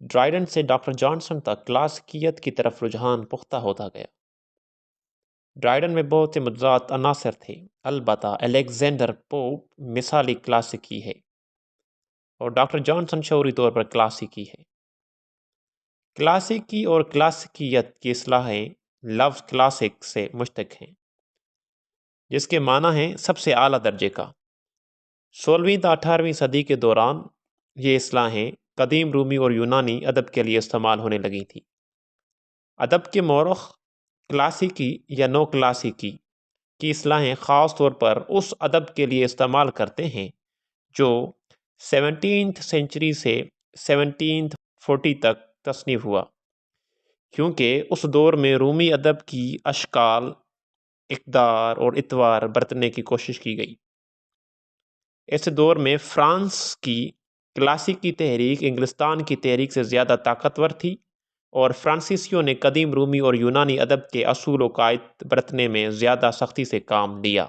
ڈرائڈن سے doctor Johnson تک کلاسیکیت کی طرف رجحان پختہ ہوتا گیا۔ ڈرائڈن میں بہت سے متضاد عناصر تھے، البتہ الیگزینڈر پوپ مثالی کلاسیکی ہے اور ڈاکٹر جانسن شعوری طور پر کلاسیکی ہے۔ کلاسیکی اور کلاسیکیت کی اصطلاحیں لفظ کلاسک سے مشتق ہیں، جس کے معنی ہیں سب سے اعلیٰ درجے کا۔ 16ویں تا 18ویں صدی کے دوران یہ اصطلاحیں قدیم رومی اور یونانی ادب کے لیے استعمال ہونے لگی تھیں۔ ادب کے مورخ کلاسیکی یا نو کلاسیکی کی اصطلاحیں خاص طور پر اس ادب کے لیے استعمال کرتے ہیں جو 17ویں سینچری سے 1740 تک تصنیف ہوا، کیونکہ اس دور میں رومی ادب کی اشکال، اقدار اور اطوار برتنے کی کوشش کی گئی۔ اس دور میں فرانس کی کلاسیکی تحریک انگلستان کی تحریک سے زیادہ طاقتور تھی اور فرانسیسیوں نے قدیم رومی اور یونانی ادب کے اصول و قواعد برتنے میں زیادہ سختی سے کام لیا۔